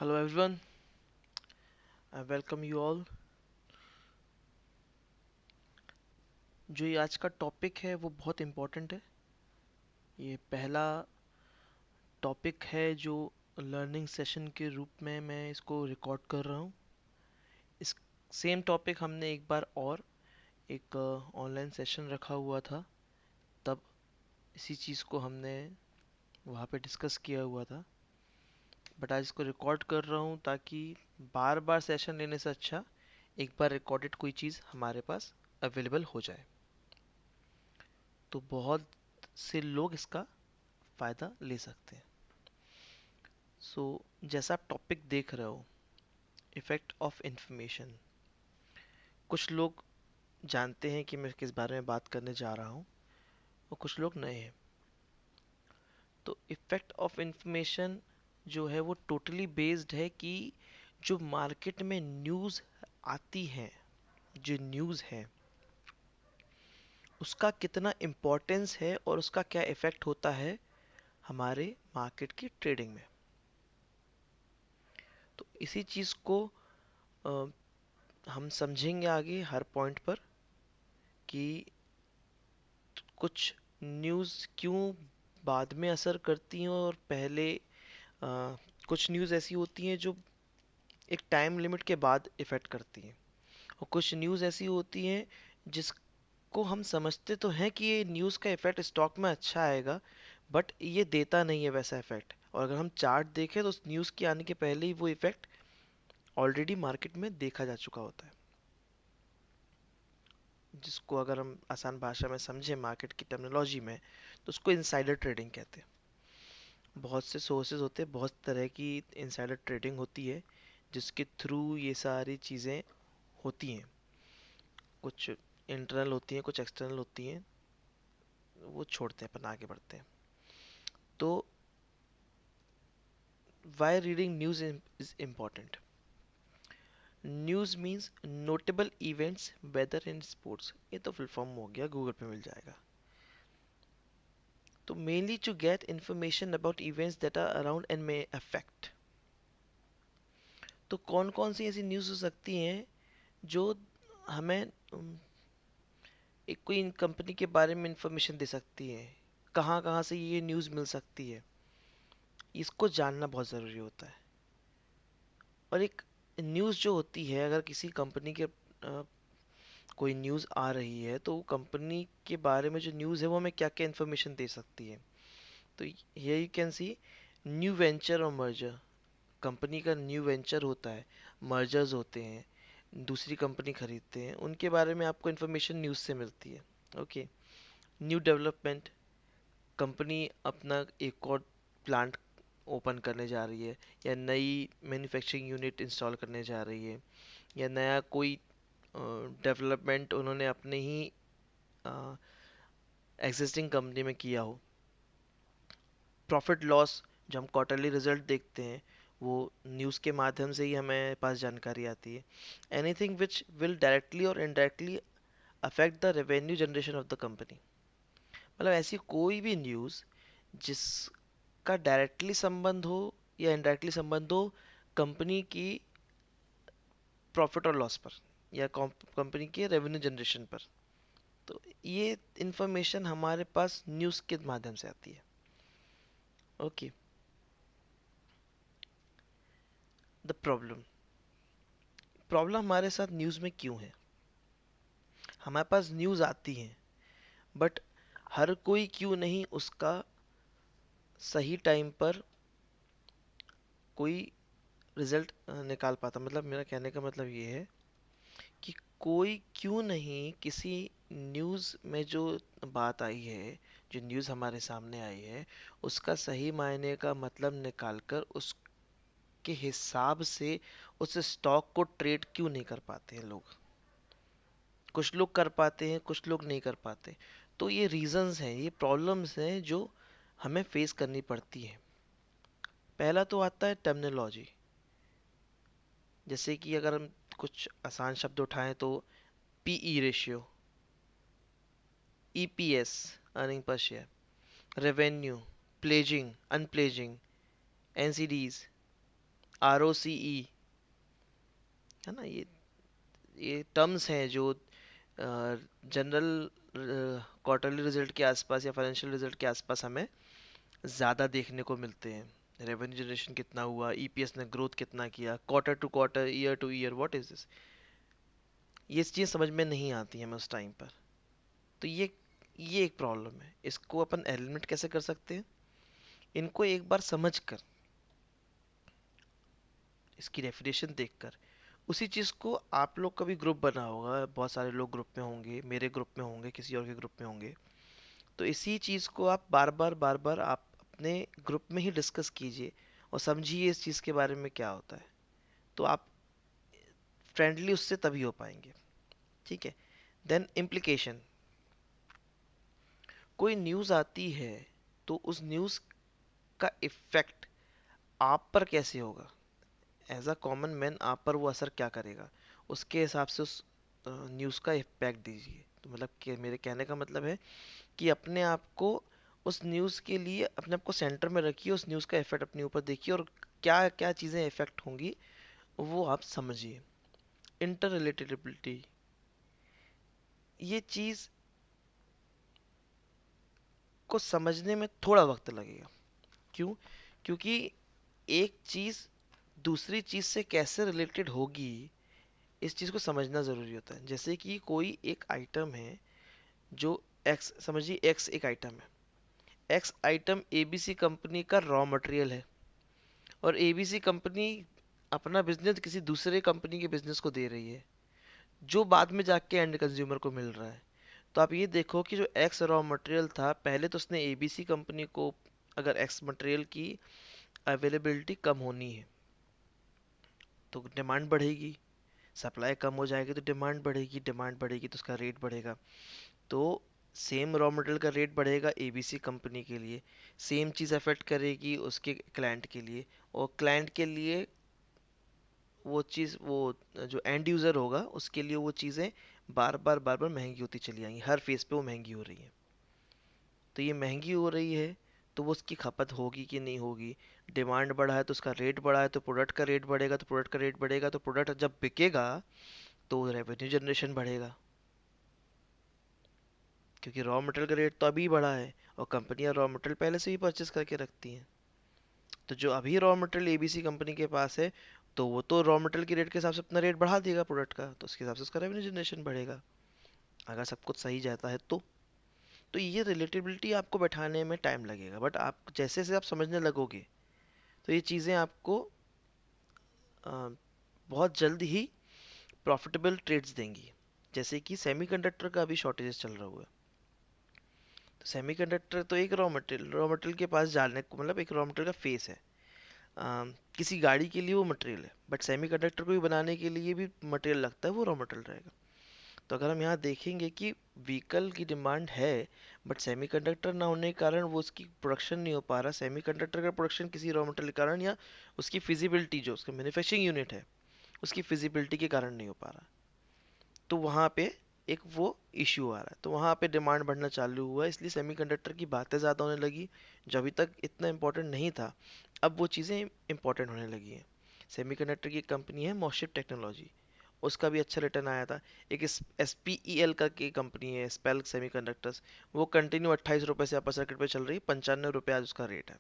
Hello everyone, I welcome you all। जो ये आज का टॉपिक है वो बहुत इम्पोर्टेंट है। ये पहला टॉपिक है जो लर्निंग सेशन के रूप में मैं इसको रिकॉर्ड कर रहा हूँ। इस सेम टॉपिक हमने एक बार और एक ऑनलाइन सेशन रखा हुआ था, तब इसी चीज़ को हमने वहाँ पे डिस्कस किया हुआ था। बट आज इसको रिकॉर्ड कर रहा हूँ ताकि बार बार सेशन लेने से अच्छा एक बार रिकॉर्डेड कोई चीज़ हमारे पास अवेलेबल हो जाए, तो बहुत से लोग इसका फ़ायदा ले सकते हैं। जैसा आप टॉपिक देख रहे हो, इफ़ेक्ट ऑफ इंफॉर्मेशन, कुछ लोग जानते हैं कि मैं किस बारे में बात करने जा रहा हूँ और कुछ लोग नए हैं। तो इफ़ेक्ट ऑफ इंफॉर्मेशन जो है वो टोटली बेस्ड है कि जो मार्केट में न्यूज़ आती है, जो न्यूज़ है उसका कितना इम्पोर्टेंस है और उसका क्या इफ़ेक्ट होता है हमारे मार्केट की ट्रेडिंग में। तो इसी चीज़ को अ, हम समझेंगे आगे हर पॉइंट पर कि कुछ न्यूज़ क्यों बाद में असर करती हैं और पहले कुछ न्यूज़ ऐसी होती हैं जो एक टाइम लिमिट के बाद इफ़ेक्ट करती हैं, और कुछ न्यूज़ ऐसी होती हैं जिसको हम समझते तो हैं कि ये न्यूज़ का इफ़ेक्ट स्टॉक में अच्छा आएगा, बट ये देता नहीं है वैसा इफ़ेक्ट। और अगर हम चार्ट देखें तो उस न्यूज़ के आने के पहले ही वो इफ़ेक्ट ऑलरेडी मार्केट में देखा जा चुका होता है, जिसको अगर हम आसान भाषा में समझें मार्केट की टर्मिनोलॉजी में तो उसको इनसाइडर ट्रेडिंग कहते हैं। बहुत से सोर्सेज होते हैं, बहुत तरह की इनसाइडर ट्रेडिंग होती है जिसके थ्रू ये सारी चीज़ें होती हैं। कुछ इंटरनल होती हैं, कुछ एक्सटर्नल होती हैं, वो छोड़ते हैं, अपन आगे बढ़ते हैं। तो why reading news is important. News means notable events weather in sports, ये तो फुल फॉर्म हो गया, गूगल पे मिल जाएगा। तो mainly to get information about events that are around and may affect. तो कौन कौन सी ऐसी न्यूज़ हो सकती हैं जो हमें एक कोई कंपनी के बारे में इंफॉर्मेशन दे सकती है, कहाँ कहाँ से ये न्यूज़ मिल सकती है, इसको जानना बहुत ज़रूरी होता है। और एक न्यूज़ जो होती है, अगर किसी कंपनी के कोई न्यूज़ आ रही है तो कंपनी के बारे में जो न्यूज़ है वो हमें क्या क्या इन्फॉर्मेशन दे सकती है। तो here you can see new venture और मर्जर। कंपनी का न्यू वेंचर होता है, मर्जर्स होते हैं, दूसरी कंपनी खरीदते हैं, उनके बारे में आपको इन्फॉर्मेशन न्यूज़ से मिलती है। ओके। न्यू डेवलपमेंट, कंपनी अपना एक और प्लांट ओपन करने जा रही है, या नई मैन्युफैक्चरिंग यूनिट इंस्टॉल करने जा रही है, या नया कोई डेवलपमेंट उन्होंने अपने ही एग्जिस्टिंग कंपनी में किया हो। प्रॉफिट लॉस, जो हम क्वार्टरली रिजल्ट देखते हैं वो न्यूज़ के माध्यम से ही हमें पास जानकारी आती है। एनीथिंग विच विल डायरेक्टली और indirectly affect the revenue generation of the company, मतलब ऐसी कोई भी न्यूज़ जिसका डायरेक्टली संबंध हो या इनडायरेक्टली संबंध हो कंपनी की प्रॉफिट और लॉस पर, या कंपनी के रेवेन्यू जनरेशन पर। तो ये इंफॉर्मेशन हमारे पास न्यूज़ के माध्यम से आती है। ओके। द प्रॉब्लम, प्रॉब्लम हमारे साथ न्यूज़ में क्यों है। हमारे पास न्यूज़ आती है, बट हर कोई क्यों नहीं उसका सही टाइम पर कोई रिजल्ट निकाल पाता। मतलब मेरा कहने का मतलब ये है कि कोई क्यों नहीं किसी न्यूज़ में जो बात आई है, जो न्यूज़ हमारे सामने आई है, उसका सही मायने का मतलब निकालकर उसके हिसाब से उस स्टॉक को ट्रेड क्यों नहीं कर पाते हैं लोग। कुछ लोग कर पाते हैं, कुछ लोग नहीं कर पाते। तो ये रीजंस हैं, ये प्रॉब्लम्स हैं जो हमें फेस करनी पड़ती है। पहला तो आता है टर्मिनोलॉजी। जैसे कि अगर हम कुछ आसान शब्द उठाएं तो PE ratio, EPS earning per share, revenue, pledging, unpledging, NCDs, ROCE, है ना, ये टर्म्स हैं जो जनरल क्वार्टरली रिजल्ट के आसपास या फाइनेंशियल रिजल्ट के आसपास हमें ज़्यादा देखने को मिलते हैं। रेवेन्यू जनरेशन कितना हुआ, ईपीएस ने ग्रोथ कितना किया, quarter to quarter, year to year, what is this, ये चीज़ समझ में नहीं आती है हमें उस टाइम पर। तो ये एक प्रॉब्लम है। इसको अपन एलिमिनेट कैसे कर सकते हैं? इनको एक बार समझ कर, इसकी डेफिनेशन देखकर, उसी चीज़ को आप लोग का भी ग्रुप बना होगा, बहुत सारे लोग ग्रुप में होंगे, मेरे ग्रुप में होंगे, किसी और के ग्रुप में होंगे, तो इसी चीज़ को आप बार बार आप अपने ग्रुप में ही डिस्कस कीजिए और समझिए इस चीज़ के बारे में क्या होता है। तो आप फ्रेंडली उससे तभी हो पाएंगे। ठीक है। देन इम्प्लीकेशन, कोई न्यूज़ आती है तो उस न्यूज़ का इफेक्ट आप पर कैसे होगा, एज अ कॉमन मैन आप पर वो असर क्या करेगा, उसके हिसाब से उस न्यूज़ का इम्पैक्ट दीजिए। तो मतलब कि मेरे कहने का मतलब है कि अपने आप को उस न्यूज़ के लिए, अपने आप को सेंटर में रखिए, उस न्यूज़ का इफेक्ट अपने ऊपर देखिए और क्या क्या चीज़ें इफेक्ट होंगी वो आप समझिए। इंटर रिलेटेबिलिटी, ये चीज़ को समझने में थोड़ा वक्त लगेगा। क्यों? क्योंकि एक चीज़ दूसरी चीज़ से कैसे रिलेटेड होगी, इस चीज़ को समझना ज़रूरी होता है। जैसे कि कोई एक आइटम है जो एक्स, समझिए एक्स एक आइटम है, एक्स आइटम एबीसी कंपनी का रॉ मटेरियल है और एबीसी कंपनी अपना बिजनेस किसी दूसरे कंपनी के बिजनेस को दे रही है, जो बाद में जाके एंड कंज्यूमर को मिल रहा है। तो आप ये देखो कि जो एक्स रॉ मटेरियल था, पहले तो उसने एबीसी कंपनी को, अगर एक्स मटेरियल की अवेलेबिलिटी कम होनी है तो डिमांड बढ़ेगी, सप्लाई कम हो जाएगी तो डिमांड बढ़ेगी, डिमांड बढ़ेगी तो उसका रेट बढ़ेगा। तो सेम रॉ मटेरियल का रेट बढ़ेगा एबीसी कंपनी के लिए, सेम चीज़ अफेक्ट करेगी उसके क्लाइंट के लिए, और क्लाइंट के लिए वो चीज़, वो जो एंड यूज़र होगा उसके लिए वो चीज़ें बार बार महंगी होती चली जाएंगी, हर फेस पे वो महंगी हो रही है। तो ये महंगी हो रही है तो वो उसकी खपत होगी कि नहीं होगी, डिमांड बढ़ा है तो उसका रेट बढ़ा है, तो प्रोडक्ट का रेट बढ़ेगा, तो प्रोडक्ट का रेट बढ़ेगा, तो प्रोडक्ट जब बिकेगा तो रेवेन्यू जनरेशन बढ़ेगा, क्योंकि रॉ मटेरियल का रेट तो अभी बढ़ा है और कंपनियां रॉ मटेरियल पहले से ही परचेस करके रखती हैं। तो जो अभी रॉ मटेरियल एबीसी कंपनी के पास है, तो वो तो रॉ मटेरियल के रेट के हिसाब से अपना रेट बढ़ा देगा प्रोडक्ट का, तो उसके हिसाब से उसका रेवेन्यू जनरेशन बढ़ेगा, अगर सब कुछ सही जाता है तो। तो ये रिलेटेबिलिटी आपको बैठाने में टाइम लगेगा, बट आप जैसे जैसे आप समझने लगोगे तो ये चीज़ें आपको अ, बहुत जल्द ही प्रॉफिटेबल ट्रेड्स देंगी। जैसे कि सेमीकंडक्टर का अभी शॉर्टेजेस चल रहा हुआ है, तो सेमीकंडक्टर तो एक रॉ मटेरियल के पास जाने को, मतलब एक रॉ मटेरियल का फेस है। किसी गाड़ी के लिए वो मटेरियल है, बट सेमीकंडक्टर को भी बनाने के लिए भी मटेरियल लगता है, वो रॉ मटेरियल रहेगा। तो अगर हम यहाँ देखेंगे कि व्हीकल की डिमांड है बट सेमीकंडक्टर ना होने के कारण वो उसकी प्रोडक्शन नहीं हो पा रहा, सेमीकंडक्टर का प्रोडक्शन किसी रॉ मटेरियल के कारण या उसकी फिजिबिलिटी, जो उसका मैन्युफैक्चरिंग यूनिट है उसकी फिजिबिलिटी के कारण नहीं हो पा रहा, तो वहाँ पे एक वो इश्यू आ रहा है, तो वहाँ पे डिमांड बढ़ना चालू हुआ है, इसलिए सेमीकंडक्टर की बातें ज़्यादा होने लगी। जो अभी तक इतना इम्पोर्टेंट नहीं था, अब वो चीज़ें इम्पोर्टेंट होने लगी हैं। सेमीकंडक्टर की कंपनी है मोशिप टेक्नोलॉजी, उसका भी अच्छा रिटर्न आया था। एक एस पी ई एल का की कंपनी है स्पेल सेमीकंडक्टर्स, वो कंटिन्यू 28 रुपये से अपर सर्किट पे चल रही है, 95 रुपये आज उसका रेट है,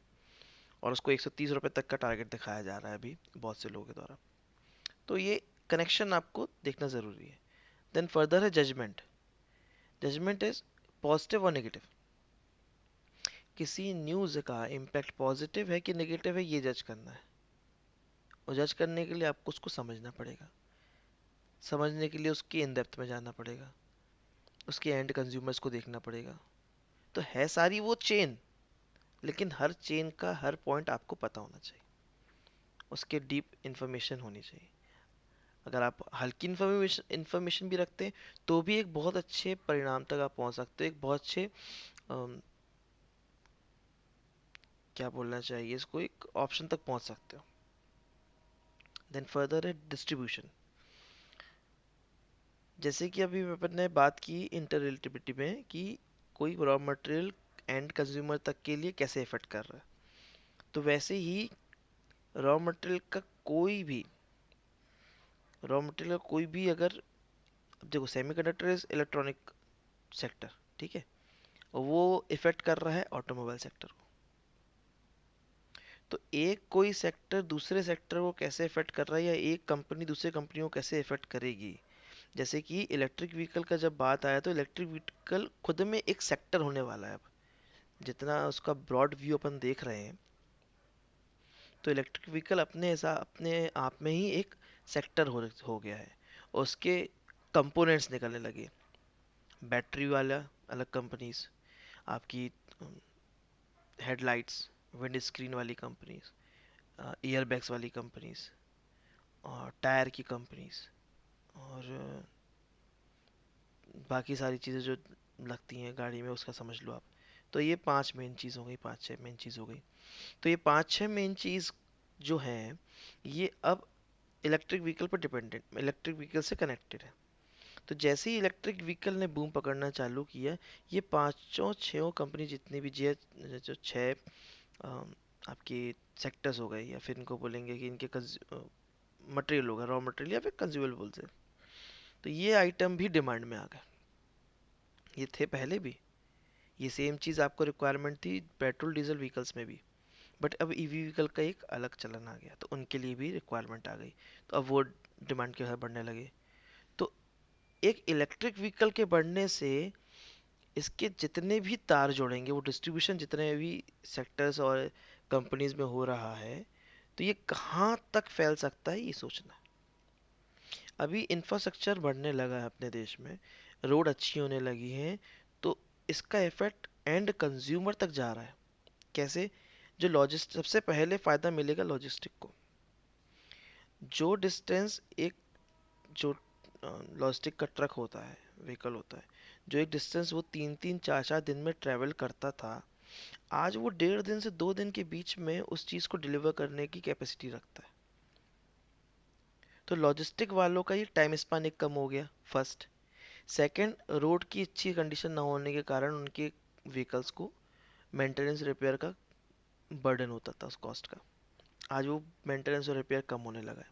और उसको 130 रुपये तक का टारगेट दिखाया जा रहा है अभी बहुत से लोगों के द्वारा। तो ये कनेक्शन आपको देखना ज़रूरी है। देन फर्दर है जजमेंट। जजमेंट इज पॉजिटिव और नेगेटिव, किसी न्यूज़ का इम्पैक्ट पॉजिटिव है कि नेगेटिव है ये जज करना है, और जज करने के लिए आपको उसको समझना पड़ेगा, समझने के लिए उसकी इन डेप्थ में जाना पड़ेगा, उसके एंड कंज्यूमर्स को देखना पड़ेगा। तो है सारी वो चेन, लेकिन हर चेन का हर पॉइंट आपको पता होना चाहिए, उसके डीप इंफॉर्मेशन होनी चाहिए। अगर आप हल्की इंफॉर्मेशन भी रखते हैं तो भी एक बहुत अच्छे परिणाम तक आप पहुंच सकते हो, एक बहुत अच्छे क्या बोलना चाहिए इसको, एक ऑप्शन तक पहुंच सकते हो। देन फर्दर है डिस्ट्रीब्यूशन। जैसे कि अभी अपन ने बात की इंटर रिलेटिविटी में कि कोई रॉ मटेरियल एंड कंज्यूमर तक के लिए कैसे इफेक्ट कर रहा है, तो वैसे ही रॉ मटेरियल का कोई भी रॉ मटेरियल का कोई भी अगर, अब देखो सेमीकंडक्टर इज इलेक्ट्रॉनिक सेक्टर, ठीक है, और वो इफेक्ट कर रहा है ऑटोमोबाइल सेक्टर को। तो एक कोई सेक्टर दूसरे सेक्टर को कैसे इफेक्ट कर रहा है, या एक कंपनी दूसरे कंपनी को कैसे इफेक्ट करेगी। जैसे कि इलेक्ट्रिक व्हीकल का जब बात आया, तो इलेक्ट्रिक व्हीकल खुद में एक सेक्टर होने वाला है अब। जितना उसका ब्रॉड व्यू अपन देख रहे हैं, तो इलेक्ट्रिक व्हीकल अपने आप में ही एक सेक्टर हो गया है। और उसके कंपोनेंट्स निकलने लगे, बैटरी वाला अलग कंपनीज, आपकी हेडलाइट्स, विंड स्क्रीन वाली कंपनीज, ईयरबैग्स वाली कंपनीज, और टायर की कंपनीज, और बाकी सारी चीज़ें जो लगती हैं गाड़ी में, उसका समझ लो आप। तो ये पांच मेन चीज़ हो गई, पांच छह मेन चीज़ हो गई। तो ये पांच छह मेन चीज़ जो हैं, ये अब इलेक्ट्रिक व्हीकल पर डिपेंडेंट, इलेक्ट्रिक व्हीकल से कनेक्टेड है। तो जैसे ही इलेक्ट्रिक व्हीकल ने बूम पकड़ना चालू किया, ये पांचों छह कंपनी जितनी भी जो छह आपकी सेक्टर्स हो गए, या फिर इनको बोलेंगे कि इनके मटेरियल होगा, रॉ मटेरियल या फिर कंज्यूमेबल्स है, तो ये आइटम भी डिमांड में आ गए। ये थे पहले भी, ये सेम चीज़ आपको रिक्वायरमेंट थी पेट्रोल डीजल व्हीकल्स में भी, बट अब ईवी व्हीकल का एक अलग चलन आ गया, तो उनके लिए भी रिक्वायरमेंट आ गई। तो अब वो डिमांड के साथ बढ़ने लगे। तो एक इलेक्ट्रिक व्हीकल के बढ़ने से इसके जितने भी तार जोड़ेंगे, वो डिस्ट्रीब्यूशन जितने भी सेक्टर्स और कंपनीज में हो रहा है, तो ये कहाँ तक फैल सकता है, ये सोचना है। अभी इंफ्रास्ट्रक्चर बढ़ने लगा है अपने देश में, रोड अच्छी होने लगी हैं, तो इसका इफेक्ट एंड कंज्यूमर तक जा रहा है। कैसे? जो लॉजिस्ट सबसे पहले फायदा मिलेगा लॉजिस्टिक को। जो डिस्टेंस एक जो लॉजिस्टिक का ट्रक होता है, व्हीकल होता है, जो एक डिस्टेंस वो 3-3 4-4 दिन में ट्रेवल करता था, आज वो 1.5 दिन से 2 दिन के बीच में उस चीज को डिलीवर करने की कैपेसिटी रखता है। तो लॉजिस्टिक वालों का ये टाइम स्पान एक कम हो गया, फर्स्ट। सेकंड, रोड की अच्छी कंडीशन ना होने के कारण उनके व्हीकल्स को मेंटेनेंस रिपेयर का बर्डन होता था, उस कॉस्ट का। आज वो मेंटेनेंस और रिपेयर कम होने लगा है,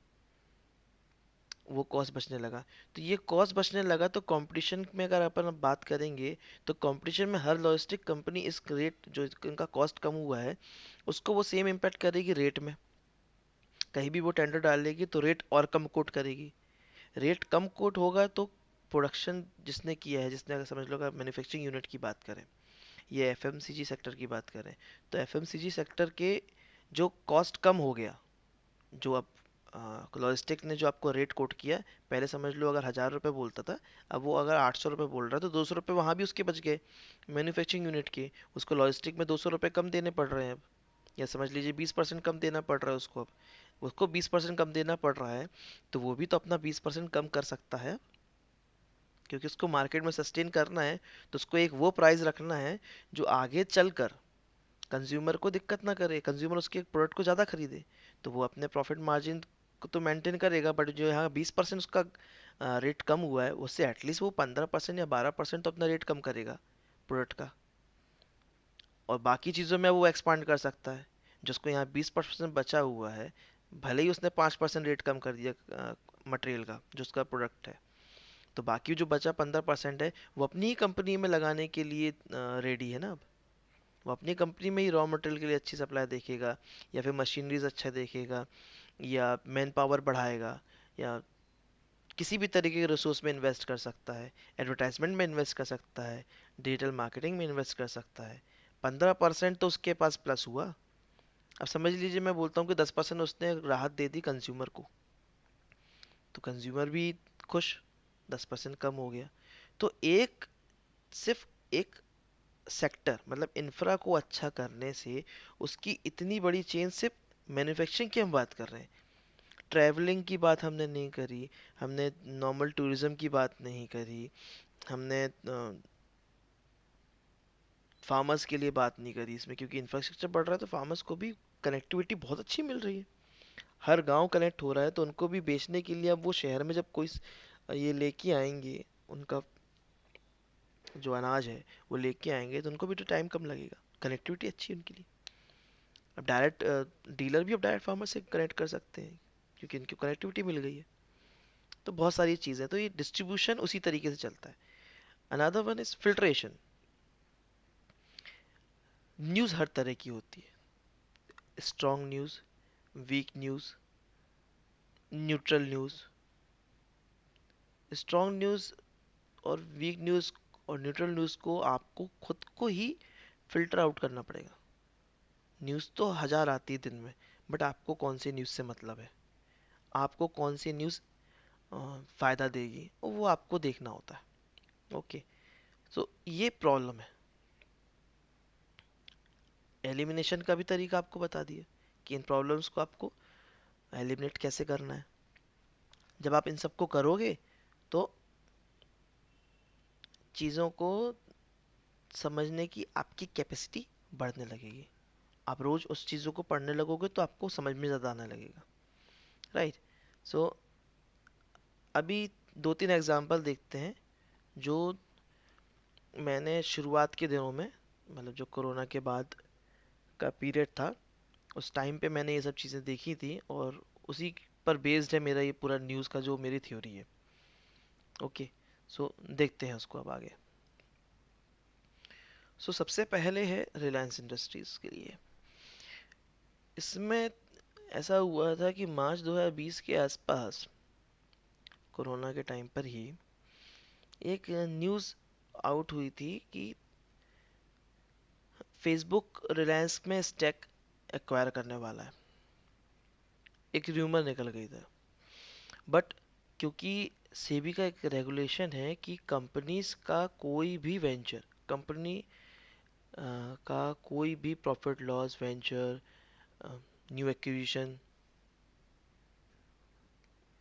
वो कॉस्ट बचने लगा। तो ये कॉस्ट बचने लगा, तो कंपटीशन में अगर अपन अब बात करेंगे, तो कंपटीशन में हर लॉजिस्टिक कंपनी इस रेट जो इनका कॉस्ट कम हुआ है, उसको वो सेम इम्पैक्ट करेगी रेट में। कहीं भी वो टेंडर डालेगी तो रेट और कम कोट करेगी। रेट कम कोट होगा तो प्रोडक्शन जिसने किया है, जिसने अगर समझ लो अगर मैन्युफैक्चरिंग यूनिट की बात करें, ये एफएमसीजी सेक्टर की बात करें, तो एफएमसीजी सेक्टर के जो कॉस्ट कम हो गया, जो अब लॉजिस्टिक ने जो आपको रेट कोट किया, पहले समझ लो अगर 1,000 रुपये बोलता था, अब वो अगर 800 रुपये बोल रहा है, तो 200 रुपये वहाँ भी उसके बच गए मैन्युफैक्चरिंग यूनिट के। उसको लॉजिस्टिक में 200 रुपये कम देने पड़ रहे हैं अब, या समझ लीजिए 20% कम देना पड़ रहा है उसको अब। उसको 20% कम देना पड़ रहा है, तो वो भी तो अपना 20% कम कर सकता है, क्योंकि उसको मार्केट में सस्टेन करना है। तो उसको एक वो प्राइस रखना है जो आगे चलकर कंज्यूमर को दिक्कत ना करे, कंज्यूमर उसके प्रोडक्ट को ज़्यादा खरीदे। तो वो अपने प्रॉफिट मार्जिन को तो मेंटेन करेगा, बट जो यहाँ 20% उसका रेट कम हुआ है, उससे एटलीस्ट वो 15% या 12% तो अपना रेट कम करेगा प्रोडक्ट का। और बाकी चीज़ों में वो एक्सपांड कर सकता है। जिसको यहाँ 20% बचा हुआ है, भले ही उसने 5% रेट कम कर दिया मटेरियल का, जो उसका प्रोडक्ट है, तो बाकी जो बचा 15% है, वो अपनी ही कंपनी में लगाने के लिए रेडी है ना अब। वो अपनी कंपनी में ही रॉ मटेरियल के लिए अच्छी सप्लाई देखेगा, या फिर मशीनरीज अच्छा देखेगा, या मैन पावर बढ़ाएगा, या किसी भी तरीके के रिसोर्स में इन्वेस्ट कर सकता है, एडवर्टाइजमेंट में इन्वेस्ट कर सकता है, डिजिटल मार्केटिंग में इन्वेस्ट कर सकता है। 15% तो उसके पास प्लस हुआ। अब समझ लीजिए मैं बोलता हूँ कि 10% उसने राहत दे दी कंज्यूमर को, तो कंज्यूमर भी खुश, 10% कम हो गया। तो एक सिर्फ एक सेक्टर, मतलब इंफ्रा को अच्छा करने से उसकी इतनी बड़ी चेन, सिर्फ मैन्युफैक्चरिंग की हम बात कर रहे हैं, ट्रैवलिंग की बात हमने नहीं करी, हमने नॉर्मल टूरिज्म की बात नहीं करी, हमने फार्मर्स के लिए बात नहीं करी इसमें, क्योंकि इंफ्रास्ट्रक्चर बढ़ रहा है तो फार्मर्स को भी कनेक्टिविटी बहुत अच्छी मिल रही है। हर गांव कनेक्ट हो रहा है, तो उनको भी बेचने के लिए अब वो शहर में जब कोई ये लेके आएंगे, उनका जो अनाज है वो लेके आएंगे, तो उनको भी तो टाइम कम लगेगा, कनेक्टिविटी अच्छी है उनके लिए। अब डायरेक्ट डीलर भी अब डायरेक्ट फार्मर से कनेक्ट कर सकते हैं क्योंकि इनकी कनेक्टिविटी मिल गई है। तो बहुत सारी चीज़ें, तो ये डिस्ट्रीब्यूशन उसी तरीके से चलता है। Another one is filtration. News हर तरह की होती है, strong news, weak news, neutral news. Strong news और वीक न्यूज़ और न्यूट्रल न्यूज़ को आपको खुद को ही फिल्टर आउट करना पड़ेगा। न्यूज़ तो हजार आती है दिन में, बट आपको कौन सी न्यूज़ से मतलब है, आपको कौन सी न्यूज़ फ़ायदा देगी, वो आपको देखना होता है। ओके, सो ये प्रॉब्लम है। एलिमिनेशन का भी तरीका आपको बता दिया कि इन प्रॉब्लम्स को आपको एलिमिनेट कैसे करना है। जब आप इन सबको करोगे तो चीज़ों को समझने की आपकी कैपेसिटी बढ़ने लगेगी। आप रोज उस चीज़ों को पढ़ने लगोगे तो आपको समझ में ज़्यादा आने लगेगा, राइट। सो अभी दो तीन एग्जांपल देखते हैं जो मैंने शुरुआत के दिनों में, मतलब जो कोरोना के बाद का पीरियड था, उस टाइम पे मैंने ये सब चीज़ें देखी थी और उसी पर बेस्ड है मेरा ये पूरा न्यूज़ का जो मेरी थ्योरी है। ओके, सो देखते हैं उसको अब आगे। सो सबसे पहले है रिलायंस इंडस्ट्रीज के लिए। इसमें ऐसा हुआ था कि मार्च 2020 के आसपास, कोरोना के टाइम पर ही, एक न्यूज़ आउट हुई थी कि फेसबुक रिलायंस में स्टैक एक्वायर करने वाला है। एक र्यूमर निकल गई था, बट क्योंकि सेबी का एक रेगुलेशन है कि कंपनीज का कोई भी वेंचर, कंपनी का कोई भी profit loss venture, new acquisition,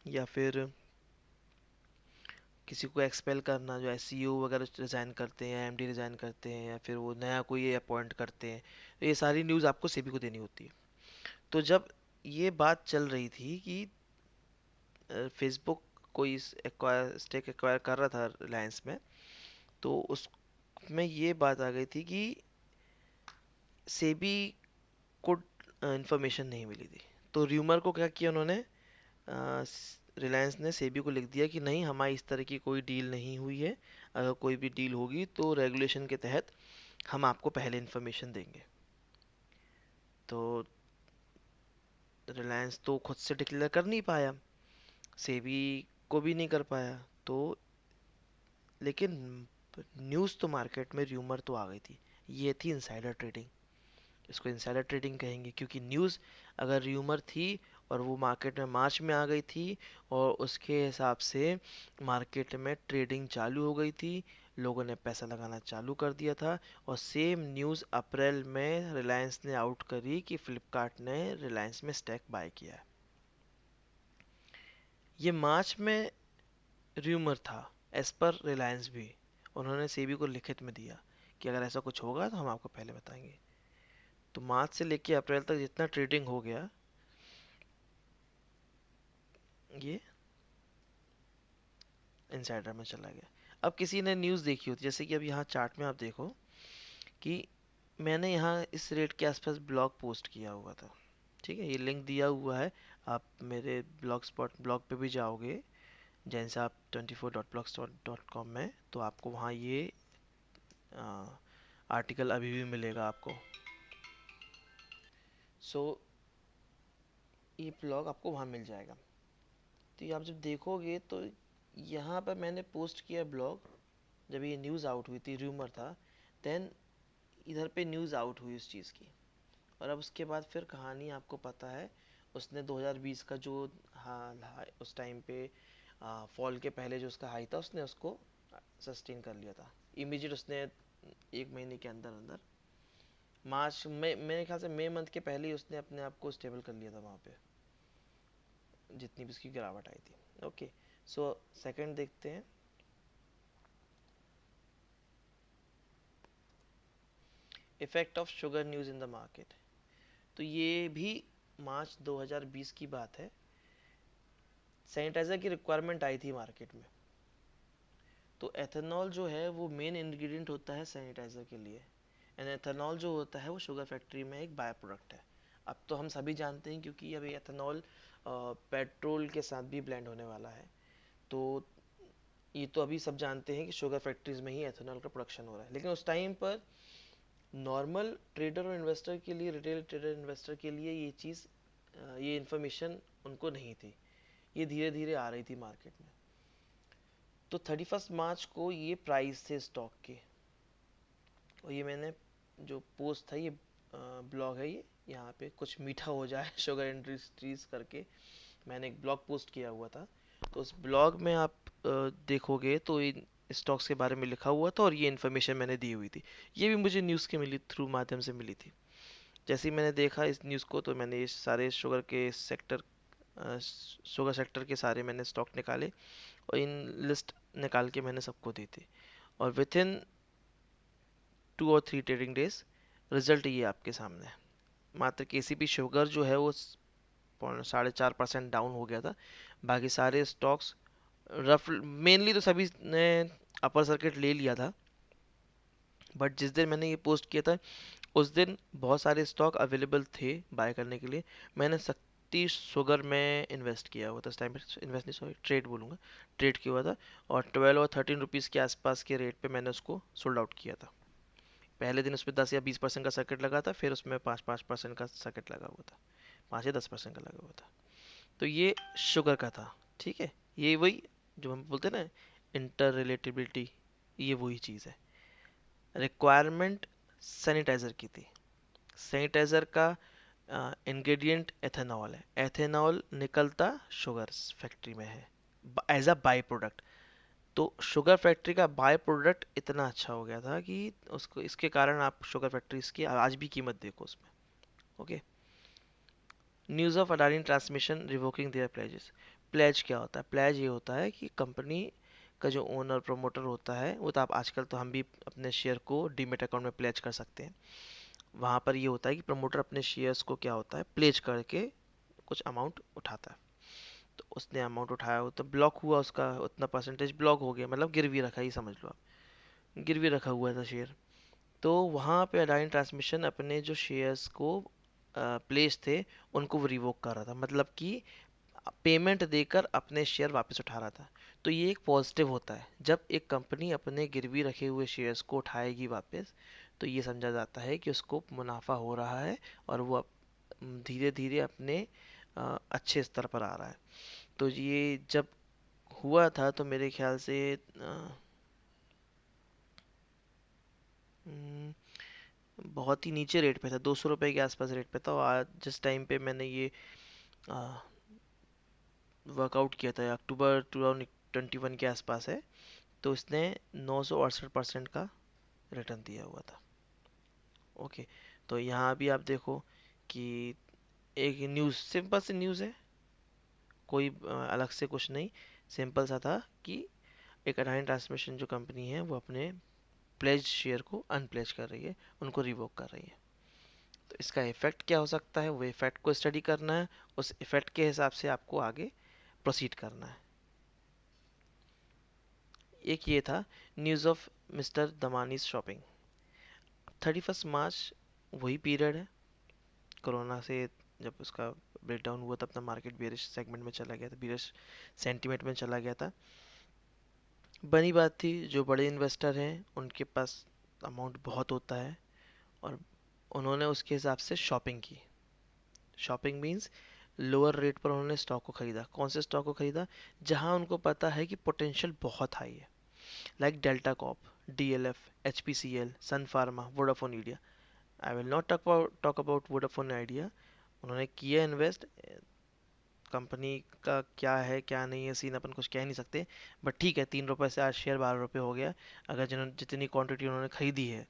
या फिर किसी को एक्सपेल करना, जो सीईओ वगैरह रिजाइन करते हैं, एमडी रिजाइन करते हैं, या फिर वो नया कोई अपॉइंट करते हैं, तो ये सारी न्यूज़ आपको सेबी को देनी होती है। तो जब ये बात चल रही थी कि फेसबुक कोई स्टेक एक्वायर कर रहा था रिलायंस में, तो उसमें ये बात आ गई थी कि सेबी को इंफॉर्मेशन नहीं मिली थी। तो र्यूमर को क्या किया उन्होंने, रिलायंस ने सेबी को लिख दिया कि नहीं, हमारी इस तरह की कोई डील नहीं हुई है, अगर कोई भी डील होगी तो रेगुलेशन के तहत हम आपको पहले इन्फॉर्मेशन देंगे। तो रिलायंस तो खुद से डिक्लेयर कर नहीं पाया, सेबी को भी नहीं कर पाया, तो लेकिन न्यूज़ तो मार्केट में, र्यूमर तो आ गई थी। ये थी इनसाइडर ट्रेडिंग। इसको इनसाइडर ट्रेडिंग कहेंगे क्योंकि न्यूज़ अगर र्यूमर थी और वो मार्केट में मार्च में आ गई थी और उसके हिसाब से मार्केट में ट्रेडिंग चालू हो गई थी, लोगों ने पैसा लगाना चालू कर दिया था, और सेम न्यूज़ अप्रैल में रिलायंस ने आउट करी कि फ्लिपकार्ट ने रिलायंस में स्टैक बाय किया है। ये मार्च में र्यूमर था, एज पर रिलायंस भी। उन्होंने सेबी को लिखित में दिया कि अगर ऐसा कुछ होगा तो हम आपको पहले बताएंगे। तो मार्च से लेके अप्रैल तक जितना ट्रेडिंग हो गया, ये इनसाइडर में चला गया। अब किसी ने न्यूज़ देखी होती, जैसे कि अब यहाँ चार्ट में आप देखो कि मैंने यहाँ इस रेट के आसपास ब्लॉग पोस्ट किया हुआ था, ठीक है, ये लिंक दिया हुआ है। आप मेरे ब्लॉग स्पॉट ब्लॉग पे भी जाओगे, जैसे आप 24.blogspot.com में, तो आपको वहाँ ये आर्टिकल अभी भी मिलेगा आपको। सो ये ब्लॉग आपको वहाँ मिल जाएगा। तो ये आप जब देखोगे तो यहाँ पर मैंने पोस्ट किया ब्लॉग जब ये न्यूज़ आउट हुई थी, र्यूमर था, देन इधर पे न्यूज़ आउट हुई उस चीज़ की। और अब उसके बाद फिर कहानी आपको पता है, उसने 2020 का जो उस टाइम पे फॉल के पहले जो उसका हाई था, उसने उसको सस्टेन कर लिया था इमीडिएट। उसने एक महीने के अंदर अंदर, मार्च में, मेरे ख्याल से मई मंथ के पहले ही उसने अपने आप को स्टेबल कर लिया था वहाँ पे, जितनी भी उसकी गिरावट आई थी। ओके, सो सेकंड देखते हैं, effect of sugar news in the market. तो ये भी मार्च 2020 की बात है। सैनिटाइजर की रिक्वायरमेंट आई थी मार्केट में, तो एथेनॉल जो है वो मेन इंग्रेडिएंट होता है सैनिटाइजर के लिए, एंड एथेनॉल जो होता है वो शुगर फैक्ट्री में एक बाय प्रोडक्ट है। अब तो हम सभी जानते हैं क्योंकि अभी एथेनॉल पेट्रोल के साथ भी ब्लेंड होने वाला है। तो ये तो अभी सब जानते हैं कि शुगर फैक्ट्रीज में ही एथेनॉल का प्रोडक्शन हो रहा है, लेकिन उस टाइम पर नॉर्मल ट्रेडर और इन्वेस्टर के लिए, रिटेल ट्रेडर इन्वेस्टर के लिए ये चीज़, ये इन्फॉर्मेशन उनको नहीं थी। ये धीरे धीरे आ रही थी मार्केट में। तो 31 मार्च को ये प्राइस थे स्टॉक के, और ये मैंने जो पोस्ट था, ये ब्लॉग है, ये यहाँ पे कुछ मीठा हो जाए शुगर इंडस्ट्रीज करके मैंने एक ब्लॉग पोस्ट किया हुआ था। तो उस ब्लॉग में आप देखोगे तो इन स्टॉक्स के बारे में लिखा हुआ था और ये इन्फॉर्मेशन मैंने दी हुई थी। ये भी मुझे न्यूज़ के मिली, थ्रू माध्यम से मिली थी। जैसे ही मैंने देखा इस न्यूज़ को तो मैंने ये सारे शुगर के सेक्टर, शुगर सेक्टर के सारे मैंने स्टॉक निकाले और इन लिस्ट निकाल के मैंने सबको दी थी। और विथ इन 2 और 3 ट्रेडिंग डेज रिजल्ट ये आपके सामने है। मात्र केसीपी शुगर जो है वो 4.5% डाउन हो गया था। बाकी सारे स्टॉक्स रफ, मेनली तो सभी ने अपर सर्किट ले लिया था। बट जिस दिन मैंने ये पोस्ट किया था उस दिन बहुत सारे स्टॉक अवेलेबल थे बाय करने के लिए। मैंने शक्ति शुगर में इन्वेस्ट किया हुआ था उस टाइम पे, इन्वेस्ट नहीं सॉरी ट्रेड बोलूँगा, ट्रेड किया हुआ था। और 12 और 13 रुपीज़ के आसपास के रेट पे मैंने उसको सोल्ड आउट किया था। पहले दिन उसमें 10 या 20% का सर्किट लगा था, फिर उसमें 5-5% का सर्किट लगा हुआ था, 5 या 10% का लगा हुआ था। तो ये शुगर का था। ठीक है, ये वही जो हम बोलते हैं ना, इंटर रिलेटेबिलिटी, ये वही चीज़ है। रिक्वायरमेंट सैनिटाइज़र की थी। सैनिटाइज़र का इंग्रेडिएंट एथेनॉल है। एथेनॉल निकलता शुगर फैक्ट्री में है एज अ बाई प्रोडक्ट। तो शुगर फैक्ट्री का बाय प्रोडक्ट इतना अच्छा हो गया था कि उसको, इसके कारण आप शुगर फैक्ट्रीज की आज भी कीमत देखो उसमें। Okay. News of Adani transmission revoking their pledges. Pledge क्या होता है? प्लेज ये होता है कि कंपनी का जो ओनर प्रमोटर होता है, वो तो आप आजकल तो हम भी अपने शेयर को डीमेट अकाउंट में प्लेज कर सकते हैं। वहाँ पर ये होता है कि प्रमोटर अपने शेयर्स को क्या होता है, प्लेज करके कुछ अमाउंट उठाता है। तो उसने अमाउंट उठाया हो तो ब्लॉक हुआ, उसका उतना परसेंटेज ब्लॉक हो गया, मतलब गिरवी रखा, ही समझ लो आप, गिरवी रखा हुआ था शेयर। तो वहाँ पे अडानी ट्रांसमिशन अपने जो शेयर्स को प्लेस थे उनको वो रिवोक कर रहा था, मतलब कि पेमेंट देकर अपने शेयर वापस उठा रहा था। तो ये एक पॉजिटिव होता है, जब एक कंपनी अपने गिरवी रखे हुए शेयर्स को उठाएगी वापस, तो ये समझा जाता है कि उसको मुनाफा हो रहा है और वो धीरे धीरे अपने अच्छे स्तर पर आ रहा है। तो ये जब हुआ था तो मेरे ख्याल से हम्म, बहुत ही नीचे रेट पे था, 200 रुपए के आसपास रेट पे था। और आज जिस टाइम पे मैंने ये वर्कआउट किया था, अक्टूबर 2021 के आसपास है, तो इसने 968% का रिटर्न दिया हुआ था। ओके। तो यहाँ भी आप देखो कि एक न्यूज़, सिंपल सी न्यूज़ है, कोई अलग से कुछ नहीं, सिंपल सा था कि एक अडानी ट्रांसमिशन जो कंपनी है वो अपने प्लेज शेयर को अनप्लेज कर रही है, उनको रिवोक कर रही है। तो इसका इफेक्ट क्या हो सकता है, वो इफेक्ट को स्टडी करना है, उस इफेक्ट के हिसाब से आपको आगे प्रोसीड करना है। एक ये था न्यूज़ ऑफ मिस्टर दमानीज शॉपिंग। 31 मार्च वही पीरियड है कोरोना से, जब उसका ब्रेकडाउन हुआ था, अपना मार्केट बेरिश सेगमेंट में चला गया था, बेरिश सेंटीमेंट में चला गया था। बनी बात थी, जो बड़े इन्वेस्टर हैं उनके पास अमाउंट बहुत होता है, और उन्होंने उसके हिसाब से शॉपिंग की। शॉपिंग मीन्स लोअर रेट पर उन्होंने स्टॉक को खरीदा। कौन से स्टॉक को खरीदा? जहां उनको पता है कि पोटेंशियल बहुत हाई है, like Delta Corp, DLF, HPCL, Sun Pharma, Vodafone Idea. I will not talk about Vodafone Idea. उन्होंने किया इन्वेस्ट, कंपनी का क्या है क्या नहीं है सीन अपन कुछ कह नहीं सकते, बट ठीक है, 3 रुपए से आज शेयर 12 रुपए हो गया। अगर जिन्होंने जितनी क्वांटिटी उन्होंने खरीदी है,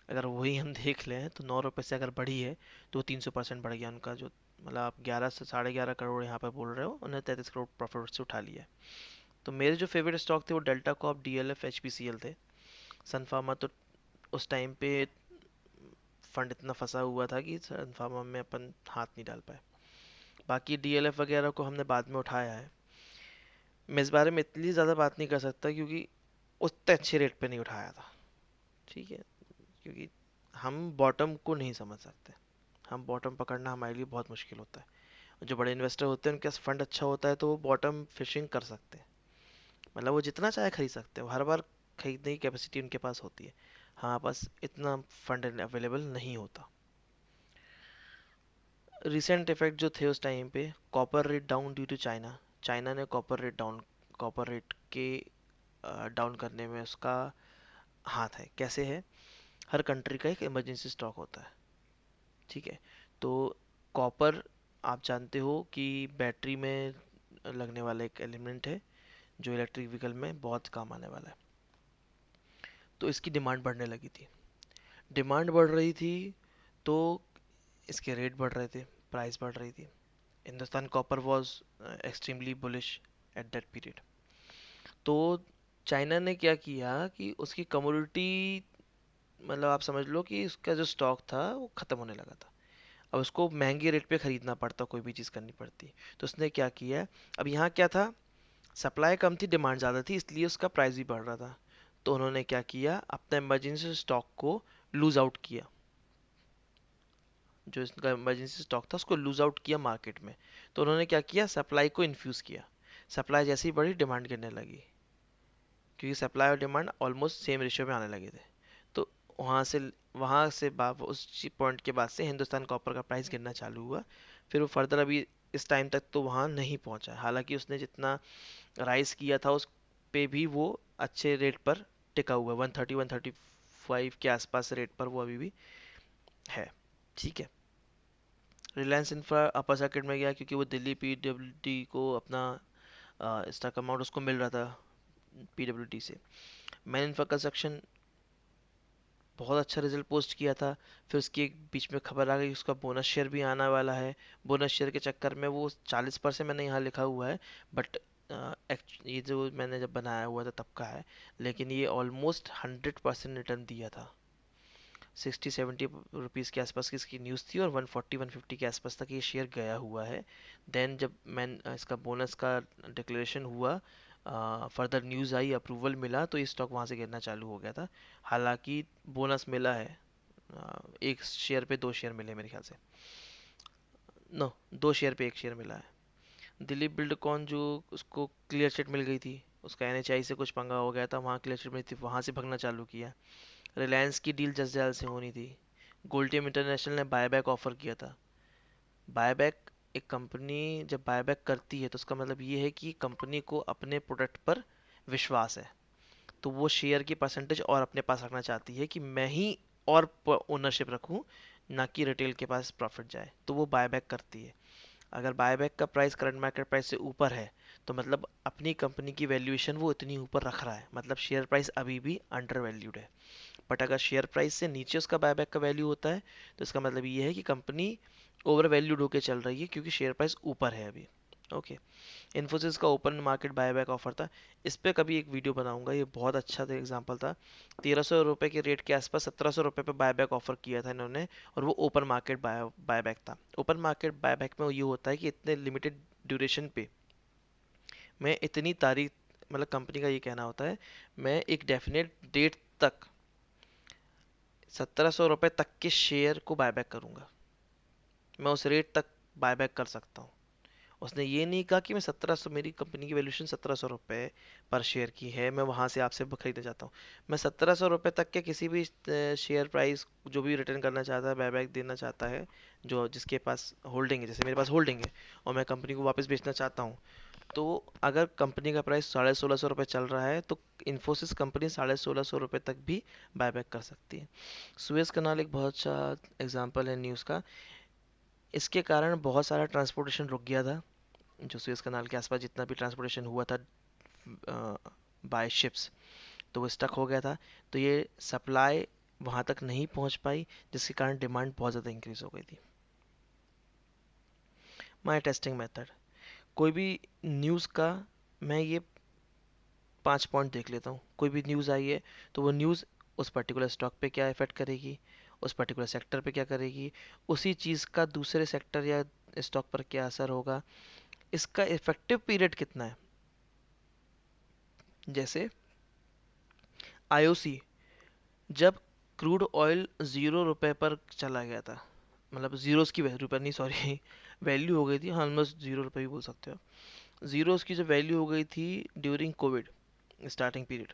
अगर वही हम देख लें तो 9 रुपए से अगर बढ़ी है तो 300% बढ़ गया उनका, जो मतलब आप 11 से 11.5 करोड़ यहाँ पर बोल रहे हो, उन्हें 33 करोड़ प्रॉफिट से उठा लिया है। तो मेरे जो फेवरेट स्टॉक थे वो डेल्टा कॉप, डीएलएफ, एचपीसीएल थे। सन फार्मा तो उस टाइम पे फंड इतना फंसा हुआ था कि सन फार्मा में अपन हाथ नहीं डाल पाए। बाकी डीएलएफ वगैरह को हमने बाद में उठाया है। मैं इस बारे में इतनी ज़्यादा बात नहीं कर सकता क्योंकि उतने अच्छे रेट पे नहीं उठाया था। ठीक है, क्योंकि हम बॉटम को नहीं समझ सकते, हम बॉटम पकड़ना हमारे लिए बहुत मुश्किल होता है। जो बड़े इन्वेस्टर होते हैं उनके पास फंड अच्छा होता है तो वो बॉटम फिशिंग कर सकते हैं, मतलब वो जितना चाहे खरीद सकते हैं, हर बार खरीदने की कैपेसिटी उनके पास होती है। हमारे पास इतना फंड अवेलेबल नहीं होता। रिसेंट इफेक्ट जो थे उस टाइम पे, copper rate down due to China. China ने कॉपर रेट के डाउन करने में उसका हाथ है। कैसे है? हर कंट्री का एक इमरजेंसी स्टॉक होता है, ठीक है? तो कॉपर, आप जानते हो कि बैटरी में लगने वाला एक एलिमेंट है जो इलेक्ट्रिक व्हीकल में बहुत काम आने वाला है। तो इसकी डिमांड बढ़ने लगी थी। डिमांड बढ़ रही थी तो इसके रेट बढ़ रहे थे, प्राइस बढ़ रही थी। Hindustan copper was extremely bullish at that period. तो चाइना ने क्या किया कि उसकी कमोडिटी, मतलब आप समझ लो कि उसका जो स्टॉक था वो ख़त्म होने लगा था। अब उसको महंगे रेट पे ख़रीदना पड़ता, कोई भी चीज़ करनी पड़ती। तो उसने क्या किया, अब यहाँ क्या था, सप्लाई कम थी, डिमांड ज़्यादा थी, इसलिए उसका प्राइस भी बढ़ रहा था। तो उन्होंने क्या किया, अपना इमरजेंसी स्टॉक को लूज आउट किया। जो इसका इमरजेंसी स्टॉक था उसको लूज आउट किया मार्केट में। तो उन्होंने क्या किया, सप्लाई को इन्फ्यूज़ किया। सप्लाई जैसे ही बढ़ी, डिमांड गिरने लगी, क्योंकि सप्लाई और डिमांड ऑलमोस्ट सेम रेशियो में आने लगे थे। तो वहाँ से उस पॉइंट के बाद से हिंदुस्तान कॉपर का प्राइस गिरना चालू हुआ। फिर वो फर्दर अभी इस टाइम तक तो वहाँ नहीं पहुँचा है। हालांकि उसने जितना राइज किया था उस पे भी वो अच्छे रेट पर टिका हुआ है, 130 135 के आसपास रेट पर वो अभी भी है, ठीक है? रिलायंस इंफ्रा अपर सर्किट में गया क्योंकि वो दिल्ली पीडब्ल्यूडी को अपना स्टॉक अमाउंट उसको मिल रहा था पीडब्ल्यूडी से। मैन इंफ्रा कंस्ट्रक्शन बहुत अच्छा रिजल्ट पोस्ट किया था। फिर उसकी एक बीच में खबर आ गई उसका बोनस शेयर भी आने वाला है। बोनस शेयर के चक्कर में वो 40% मैंने यहाँ लिखा हुआ है, बट ये जो मैंने जब बनाया हुआ था तब का है, लेकिन ये ऑलमोस्ट 100% रिटर्न दिया था। 60-70 रुपीज़ के आसपास की इसकी न्यूज़ थी और 140-150 के आसपास तक ये शेयर गया हुआ है। देन जब मैं इसका बोनस का डिक्लेरेशन हुआ, फर्दर न्यूज़ आई, अप्रूवल मिला, तो ये स्टॉक वहाँ से गिरना चालू हो गया था। हालांकि बोनस मिला है, एक शेयर पे दो शेयर मिले मेरे ख्याल से। नो, दो शेयर पे एक शेयर मिला है। दिलीप बिल्डकॉन जो, उसको क्लियर चिट मिल गई थी, उसका एनएचआई से कुछ पंगा हो गया था, वहाँ क्लियर चिट मिली थी, वहाँ से भगना चालू किया। रिलायंस की डील जसडल से होनी थी। गोल्डियम इंटरनेशनल ने बायबैक ऑफर किया था। बायबैक, एक कंपनी जब बायबैक करती है तो उसका मतलब ये है कि कंपनी को अपने प्रोडक्ट पर विश्वास है, तो वो शेयर की परसेंटेज और अपने पास रखना चाहती है कि मैं ही और ओनरशिप रखूं, ना कि रिटेल के पास प्रॉफिट जाए, तो वो बायबैक करती है। अगर बायबैक का प्राइस करंट मार्केट प्राइस से ऊपर है तो मतलब अपनी कंपनी की वैल्यूएशन वो इतनी ऊपर रख रहा है, मतलब शेयर प्राइस अभी भी अंडर वैल्यूड है। बट अगर शेयर प्राइस से नीचे उसका बायबैक का वैल्यू होता है तो इसका मतलब ये है कि कंपनी ओवर वैल्यूड होकर चल रही है, क्योंकि शेयर प्राइस ऊपर है अभी। ओके। इन्फोसिस का ओपन मार्केट बायबैक ऑफर था। इस पे कभी एक वीडियो बनाऊंगा, ये बहुत अच्छा था, एग्जांपल था। 1300 रुपये के रेट के आसपास 1700 रुपये पे बायबैक ऑफर किया था इन्होंने, और वो ओपन मार्केट बायबैक था। ओपन मार्केट बायबैक में ये होता है कि इतने लिमिटेड ड्यूरेशन पे मैं इतनी तारीख, मतलब कंपनी का ये कहना होता है, मैं एक डेफिनेट डेट तक 1700 रुपये तक के शेयर को बायबैक करूंगा, मैं उस रेट तक बायबैक कर सकता हूँ। उसने ये नहीं कहा कि मैं 1700, मेरी कंपनी की वैल्यूएशन 1700 रुपये पर शेयर की है, मैं वहां से आपसे खरीदना चाहता हूँ। मैं 1700 रुपये तक के किसी भी शेयर प्राइस जो भी रिटर्न करना चाहता है, बायबैक देना चाहता है, जो जिसके पास होल्डिंग है, जैसे मेरे पास होल्डिंग है और मैं कंपनी को वापस बेचना चाहता हूँ, तो अगर कंपनी का प्राइस 1650 रुपये चल रहा है तो इन्फोसिस कंपनी 1650 रुपये तक भी बायबैक कर सकती है। सुएज कनाल एक बहुत अच्छा एग्जांपल है न्यूज़ का। इसके कारण बहुत सारा ट्रांसपोर्टेशन रुक गया था। जो सुएज कनाल के आसपास जितना भी ट्रांसपोर्टेशन हुआ था बाय शिप्स, तो वो स्टक हो गया था। तो ये सप्लाई वहाँ तक नहीं पहुँच पाई, जिसके कारण डिमांड बहुत ज़्यादा इंक्रीज हो गई थी। माई टेस्टिंग मेथड, कोई भी न्यूज़ का मैं ये 5 पॉइंट देख लेता हूँ। कोई भी न्यूज़ आई है तो वो न्यूज़ उस पर्टिकुलर स्टॉक पे क्या इफेक्ट करेगी, उस पर्टिकुलर सेक्टर पे क्या करेगी, उसी चीज़ का दूसरे सेक्टर या स्टॉक पर क्या असर होगा, इसका इफेक्टिव पीरियड कितना है। जैसे आईओसी, जब क्रूड ऑयल 0 रुपए पर चला गया था, मतलब जीरोस की रुपये नहीं, सॉरी, वैल्यू हो गई थी, हाँ ऑलमोस्ट 0 रुपये भी बोल सकते हो। जीरोस की जो वैल्यू हो गई थी ड्यूरिंग कोविड स्टार्टिंग पीरियड,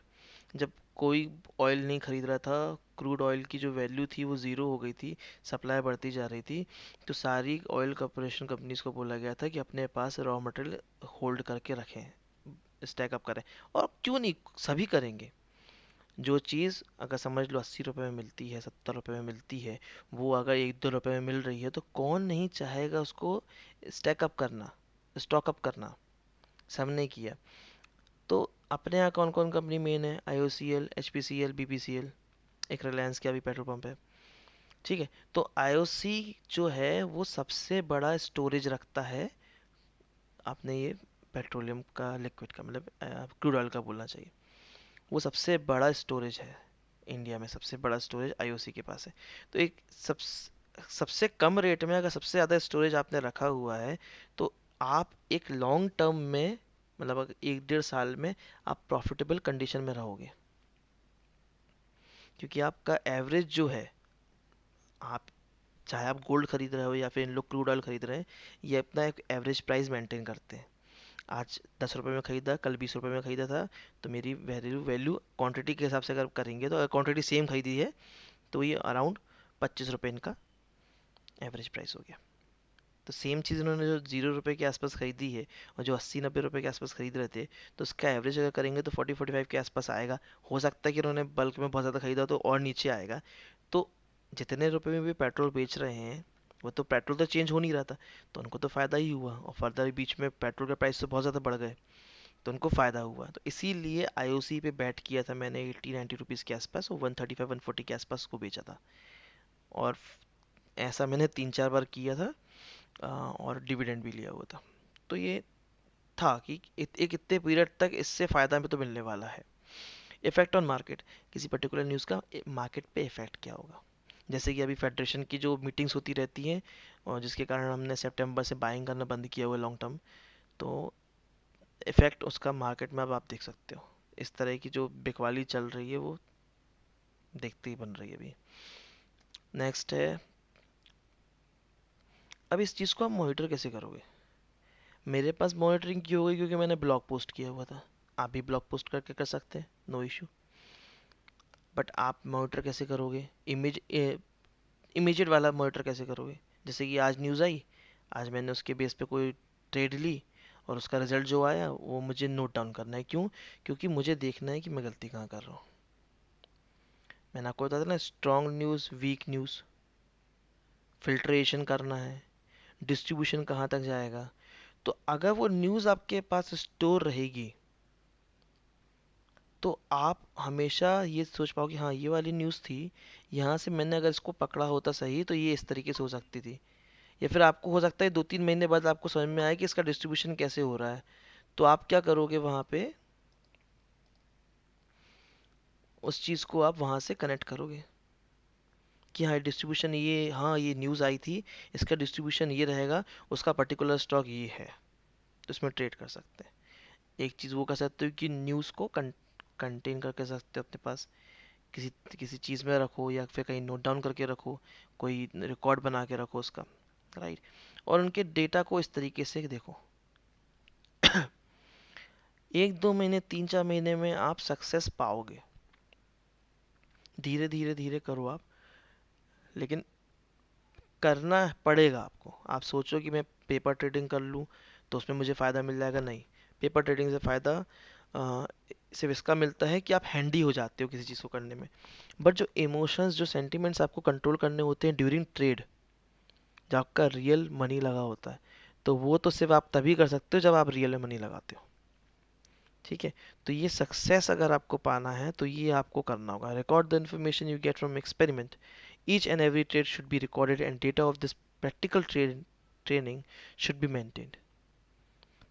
जब कोई ऑयल नहीं खरीद रहा था, क्रूड ऑयल की जो वैल्यू थी वो ज़ीरो हो गई थी, सप्लाई बढ़ती जा रही थी, तो सारी ऑयल कॉरपोरेशन कंपनीज को बोला गया था कि अपने पास रॉ मटेरियल होल्ड करके रखें, स्टैक अप करें। और क्यों नहीं, सभी करेंगे। जो चीज़ अगर समझ लो 80 रुपये में मिलती है, 70 रुपये में मिलती है, वो अगर 1-2 रुपये में मिल रही है तो कौन नहीं चाहेगा उसको स्टैक अप करना, स्टॉक अप करना। सबने किया। तो अपने यहाँ कौन कौन कंपनी मेन है? IOCL, HPCL, BPCL, एक रिलायंस का भी पेट्रोल पंप है। ठीक है, तो IOC जो है वो सबसे बड़ा स्टोरेज रखता है, आपने ये पेट्रोलियम का, लिक्विड का, मतलब क्रूड ऑयल का बोलना चाहिए। वो सबसे बड़ा स्टोरेज है इंडिया में, सबसे बड़ा स्टोरेज IOC के पास है। तो एक सबसे कम रेट में अगर सबसे ज़्यादा स्टोरेज आपने रखा हुआ है, तो आप एक लॉन्ग टर्म में, मतलब अगर 1-1.5 साल में आप प्रॉफिटेबल कंडीशन में रहोगे, क्योंकि आपका एवरेज जो है, आप चाहे आप गोल्ड खरीद रहे हो या फिर इन लोग क्रूड ऑयल खरीद रहे हैं, ये अपना एक एवरेज प्राइस मेंटेन करते हैं। आज 10 रुपये में खरीदा, कल 20 रुपये में खरीदा था, तो मेरी वैल्यू वैल्यू क्वांटिटी के हिसाब से अगर करेंगे, तो अगर क्वांटिटी सेम खरीदी है तो ये अराउंड 25 रुपये इनका एवरेज प्राइस हो गया। तो सेम चीज़ उन्होंने जो 0 रुपये के आसपास खरीदी है और जो 80-90 रुपये के आसपास खरीद रहे थे, तो उसका एवरेज अगर करेंगे तो 40-45 के आसपास आएगा। हो सकता है कि उन्होंने बल्क में बहुत ज़्यादा खरीदा तो और नीचे आएगा। तो जितने रुपए में भी पेट्रोल बेच रहे हैं, वो तो पेट्रोल तो चेंज हो नहीं रहा था, तो उनको तो फ़ायदा ही हुआ, और फर्दर बीच में पेट्रोल के प्राइस तो बहुत ज़्यादा बढ़ गए, तो उनको फ़ायदा हुआ। तो इसीलिए IOC पे बैट किया था मैंने 80-90 रुपीज़ के आसपास, और 135-140 के आसपास को बेचा था। और ऐसा मैंने 3-4 बार किया था, और डिविडेंड भी लिया हुआ था। तो ये था कि एक इतने पीरियड तक इससे फ़ायदा में तो मिलने वाला है। इफेक्ट ऑन मार्केट, किसी पर्टिकुलर न्यूज़ का मार्केट पे इफेक्ट क्या होगा? जैसे कि अभी फेडरेशन की जो मीटिंग्स होती रहती हैं, और जिसके कारण हमने सितंबर से बाइंग करना बंद किया हुआ है लॉन्ग टर्म, तो इफेक्ट उसका मार्केट में अब आप देख सकते हो। इस तरह की जो बिकवाली चल रही है वो देखते ही बन रही है अभी। नेक्स्ट है, अब इस चीज़ को आप मॉनिटर कैसे करोगे? मेरे पास मॉनिटरिंग क्यों होगी? क्योंकि मैंने ब्लॉग पोस्ट किया हुआ था। आप भी ब्लॉग पोस्ट करके कर सकते हैं, नो इशू। बट आप मॉनिटर कैसे करोगे? इमीडिएट वाला मॉनिटर कैसे करोगे? जैसे कि आज न्यूज़ आई, आज मैंने उसके बेस पे कोई ट्रेड ली, और उसका रिजल्ट जो आया वो मुझे नोट डाउन करना है। क्यों? क्योंकि मुझे देखना है कि मैं गलती कहाँ कर रहा हूँ। मैंने आपको बताया था ना, strong news, weak news, filtration करना है, डिस्ट्रीब्यूशन कहाँ तक जाएगा। तो अगर वो न्यूज़ आपके पास स्टोर रहेगी, तो आप हमेशा ये सोच पाओगे, हाँ ये वाली न्यूज़ थी, यहाँ से मैंने अगर इसको पकड़ा होता सही तो ये इस तरीके से हो सकती थी। या फिर आपको हो सकता है 2-3 महीने बाद आपको समझ में आए कि इसका डिस्ट्रीब्यूशन कैसे हो रहा है, तो आप क्या करोगे वहाँ पे, उस चीज़ को आप वहाँ से कनेक्ट करोगे कि हाँ डिस्ट्रीब्यूशन ये, हाँ ये न्यूज़ आई थी, इसका डिस्ट्रीब्यूशन ये रहेगा, उसका पर्टिकुलर स्टॉक ये है, तो इसमें ट्रेड कर सकते हैं। एक चीज़ वो कर सकते हो कि न्यूज़ को कंटेन करके रख सकते हो अपने पास, किसी किसी चीज़ में रखो, या फिर कहीं नोट डाउन करके रखो, कोई रिकॉर्ड बना के रखो उसका, राइट। और उनके डेटा को इस तरीके से देखो, 1-2 महीने, 3-4 महीने में आप सक्सेस पाओगे। धीरे धीरे धीरे करो आप, लेकिन करना पड़ेगा आपको। आप सोचो कि मैं पेपर ट्रेडिंग कर लूँ तो उसमें मुझे फ़ायदा मिल जाएगा, नहीं। पेपर ट्रेडिंग से फ़ायदा सिर्फ इसका मिलता है कि आप हैंडी हो जाते हो किसी चीज़ को करने में। बट जो इमोशंस, जो सेंटिमेंट्स आपको कंट्रोल करने होते हैं ड्यूरिंग ट्रेड, जब आपका रियल मनी लगा होता है, तो वो तो सिर्फ आप तभी कर सकते हो जब आप रियल मनी लगाते हो। ठीक है, तो ये सक्सेस अगर आपको पाना है तो ये आपको करना होगा। Record the information you get from experiment, each and every trade should be recorded and data of this practical training should be maintained.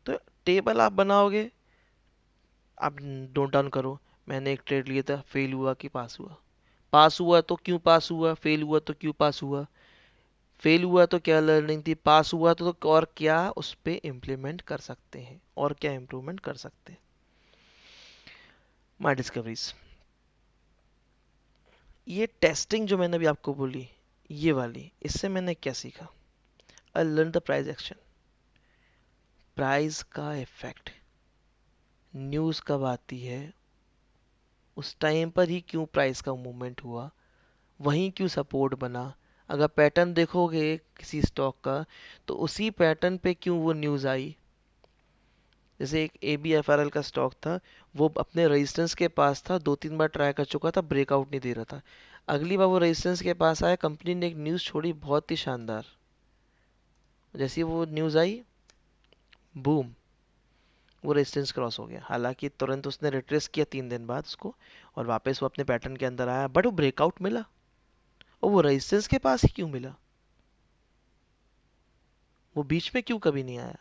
तो टेबल आप बनाओगे, आप नोट डाउन करो, मैंने एक ट्रेड लिया था, फेल हुआ कि पास हुआ, पास हुआ तो क्यों पास हुआ, फेल हुआ तो क्यों पास हुआ, फेल हुआ तो क्या लर्निंग थी, पास हुआ तो और क्या उस पे इम्प्लीमेंट कर सकते हैं, और क्या इम्प्रूवमेंट कर सकते हैं। माई डिस्कवरीज, ये टेस्टिंग जो मैंने अभी आपको बोली, ये वाली, इससे मैंने क्या सीखा? I learn the price action. Price का इफेक्ट न्यूज़ कब आती है, उस टाइम पर ही क्यों प्राइस का मूवमेंट हुआ, वहीं क्यों सपोर्ट बना। अगर पैटर्न देखोगे किसी स्टॉक का, तो उसी पैटर्न पे क्यों वो न्यूज़ आई। जैसे एक ABFRL का स्टॉक था, वो अपने रेजिस्टेंस के पास था, 2-3 बार ट्राई कर चुका था, ब्रेकआउट नहीं दे रहा था। अगली बार वो रेजिस्टेंस के पास आया, कंपनी ने एक न्यूज़ छोड़ी बहुत ही शानदार, जैसे ही वो न्यूज़ आई, बूम, वो रेजिस्टेंस क्रॉस हो गया। हालांकि तुरंत उसने रिट्रेस किया 3 दिन बाद उसको, और वापस वो अपने पैटर्न के अंदर आया, बट वो ब्रेकआउट मिला। और वो रेजिस्टेंस के पास ही क्यों मिला, वो बीच में क्यों कभी नहीं आया।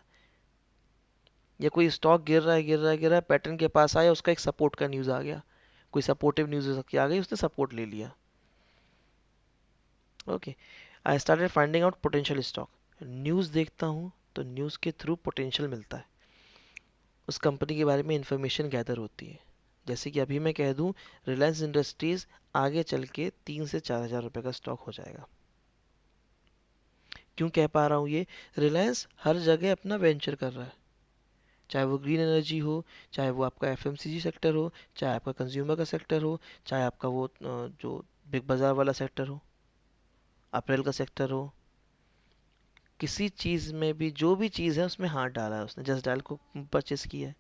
या कोई स्टॉक गिर रहा है गिर रहा है गिर रहा है, पैटर्न के पास आया, उसका एक सपोर्ट का न्यूज़ आ गया, कोई सपोर्टिव न्यूज़ आ गई, उसने सपोर्ट ले लिया। Okay, I started finding out potential stock. News देखता हूँ तो न्यूज़ के थ्रू पोटेंशियल मिलता है, उस कंपनी के बारे में इंफॉर्मेशन गैदर होती है। जैसे कि अभी मैं कह दूं, रिलायंस इंडस्ट्रीज आगे चल के 3 से 4 हज़ार रुपये का स्टॉक हो जाएगा। क्यों कह पा रहा हूँ ये? रिलायंस हर जगह अपना वेंचर कर रहा है, चाहे वो ग्रीन एनर्जी हो, चाहे वो आपका FMCG सेक्टर हो, चाहे आपका कंज्यूमर का सेक्टर हो, चाहे आपका वो जो बिग बाजार वाला सेक्टर हो, अप्रैल का सेक्टर हो। किसी चीज में भी, जो भी चीज है उसमें हाथ डाला है उसने, जस्ट डायल को परचेस किया है।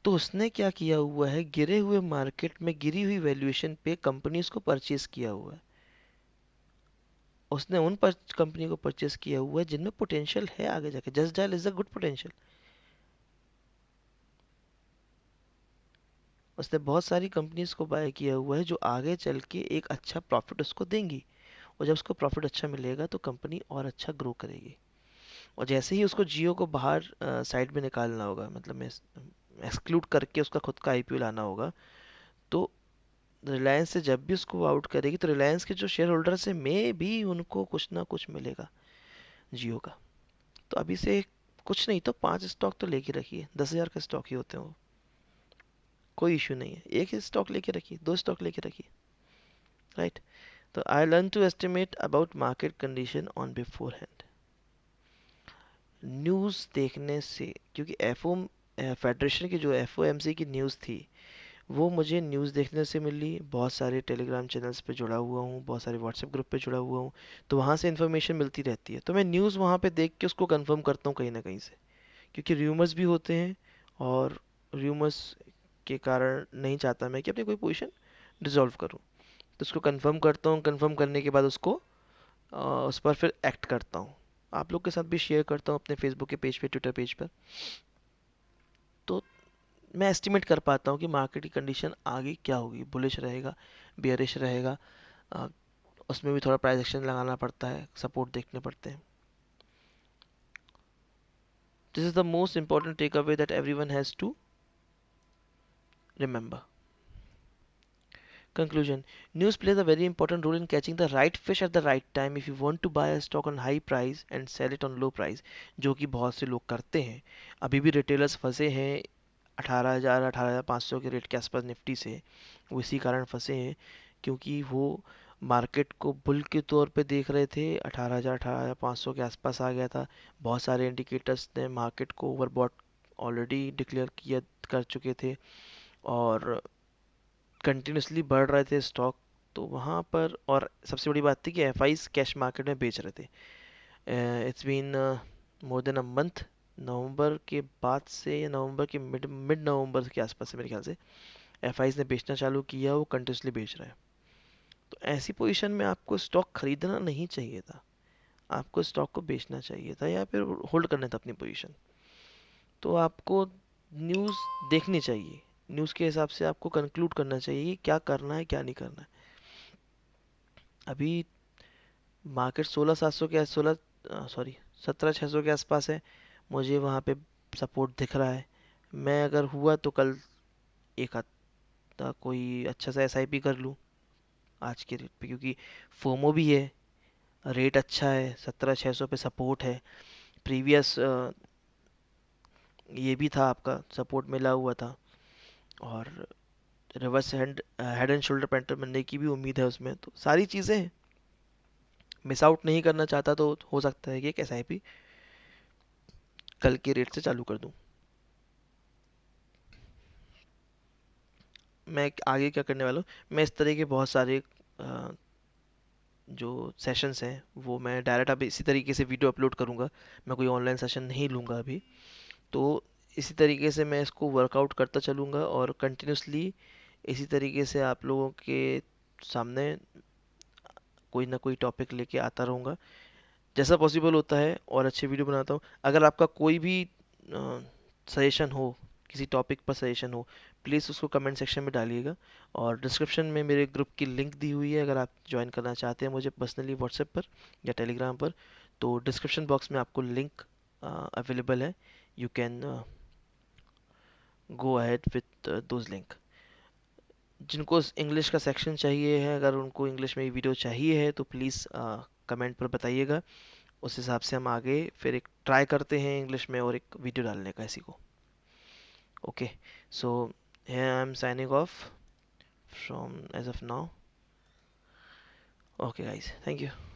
तो उसने क्या किया हुआ है, गिरे हुए मार्केट में गिरी हुई वैल्यूएशन पे कंपनीज को परचेस किया हुआ है। उसने उन पर कंपनी को परचेस किया हुआ है जिनमें पोटेंशियल है आगे जाके। Just dial is a good potential. उसने बहुत सारी कंपनीज को बाय किया हुआ है जो आगे चल के एक अच्छा प्रॉफिट उसको देंगी, और जब उसको प्रॉफिट अच्छा मिलेगा तो कंपनी और अच्छा ग्रो करेगी। और जैसे ही उसको जियो को बाहर साइड में निकालना होगा, मतलब एक्सक्लूड करके उसका खुद का IPO लाना होगा, तो रिलायंस से जब भी उसको आउट करेगी, तो रिलायंस के जो शेयर होल्डर्स है में भी उनको कुछ ना कुछ मिलेगा जियो का। तो अभी से कुछ नहीं तो 5 स्टॉक तो लेके रखिए, 10,000 का स्टॉक ही होते हैं वो, कोई इशू नहीं है। एक ही स्टॉक लेके रखिए, 2 स्टॉक लेके रखिए, राइट। तो I learn to estimate about market condition on beforehand. News देखने से, क्योंकि एफओ फेडरेशन की जो FOMC की न्यूज़ थी, वो मुझे न्यूज़ देखने से मिली। बहुत सारे टेलीग्राम चैनल्स पे जुड़ा हुआ हूँ, बहुत सारे व्हाट्सएप ग्रुप पे जुड़ा हुआ हूँ, तो वहाँ से इन्फॉर्मेशन मिलती रहती है। तो मैं न्यूज़ वहाँ पे देख के उसको कंफर्म करता हूँ कहीं ना कहीं से, क्योंकि र्यूमर्स भी होते हैं, और र्यूमर्स के कारण नहीं चाहता मैं कि अपनी कोई पोजीशन डिसॉल्व करूँ। तो उसको कंफर्म करता हूँ, कंफर्म करने के बाद उसको उस पर फिर एक्ट करता हूँ। आप लोग के साथ भी शेयर करता हूँ अपने फेसबुक के पेज पे, ट्विटर पेज पर। तो मैं एस्टिमेट कर पाता हूँ कि मार्केट की कंडीशन आगे क्या होगी, बुलिश रहेगा, बेयरिश रहेगा। अ, उसमें भी थोड़ा प्राइस एक्शन लगाना पड़ता है, सपोर्ट देखने पड़ते हैं। This is the most important take away that everyone has to remember. Conclusion. News plays a very important role in catching the right fish at the right time if you want to buy a stock on high price and sell it on low price, जो कि बहुत से लोग करते हैं। अभी भी retailers फंसे हैं 18,000 18,500 के रेट के आसपास निफ्टी से। वो इसी कारण फंसे हैं क्योंकि वो मार्केट को बुल के तौर पे देख रहे थे। 18,000 18,500 के आसपास आ गया था। बहुत सारे इंडिकेटर्स ने मार्केट को ओवरबॉट ऑलरेडी डिक्लेयर किया कर चुके थे, और कंटिन्यूसली बढ़ रहे थे स्टॉक। तो वहाँ पर, और सबसे बड़ी बात थी कि FIs कैश मार्केट में बेच रहे थे। It's been more than a month, नवंबर के बाद से, या नवंबर के मिड मिड नवंबर के आसपास से मेरे ख्याल से FIs ने बेचना चालू किया, वो कंटिन्यूसली बेच रहे हैं। तो ऐसी पोजीशन में आपको स्टॉक खरीदना नहीं चाहिए था, आपको स्टॉक को बेचना चाहिए था, या फिर होल्ड करना था अपनी पोजीशन। तो आपको न्यूज़ देखनी चाहिए, न्यूज़ के हिसाब से आपको कंक्लूड करना चाहिए कि क्या करना है क्या नहीं करना है। अभी मार्केट 16,700 के 17,600 के आसपास है, मुझे वहाँ पे सपोर्ट दिख रहा है। मैं अगर हुआ तो कल एक आधा कोई अच्छा सा SIP कर लूँ आज के रेट पे, क्योंकि फोमो भी है, रेट अच्छा है, 17,600 पे सपोर्ट है। प्रीवियस ये भी था, आपका सपोर्ट मिला हुआ था। और reverse head and shoulder painter बनने की भी उम्मीद है उसमें। तो सारी चीज़ें मिस आउट नहीं करना चाहता तो हो सकता है कि एक एसआईपी कल के रेट से चालू कर दूं। मैं आगे क्या करने वाला हूँ, मैं इस तरह के बहुत सारे अ, जो सेशंस हैं वो मैं डायरेक्ट अभी इसी तरीके से वीडियो अपलोड करूँगा। मैं कोई ऑनलाइन सेशन नहीं लूँगा अभी। तो इसी तरीके से मैं इसको वर्कआउट करता चलूँगा और कंटिन्यूसली इसी तरीके से आप लोगों के सामने कोई ना कोई टॉपिक लेके आता रहूँगा। जैसा पॉसिबल होता है और अच्छे वीडियो बनाता हूँ। अगर आपका कोई भी सजेशन हो, किसी टॉपिक पर सजेशन हो, प्लीज़ उसको कमेंट सेक्शन में डालिएगा। और डिस्क्रिप्शन में मेरे ग्रुप की लिंक दी हुई है, अगर आप ज्वाइन करना चाहते हैं मुझे पर्सनली व्हाट्सएप पर या टेलीग्राम पर, तो डिस्क्रिप्शन बॉक्स में आपको लिंक अवेलेबल है। You can go ahead with those link. जिनको इंग्लिश का सेक्शन चाहिए है, अगर उनको इंग्लिश में वीडियो चाहिए है तो प्लीज़ कमेंट पर बताइएगा। उस हिसाब से हम आगे फिर एक ट्राई करते हैं इंग्लिश में और एक वीडियो डालने का इसी को। Okay, so here I am signing off from as of now. Okay guys, thank you.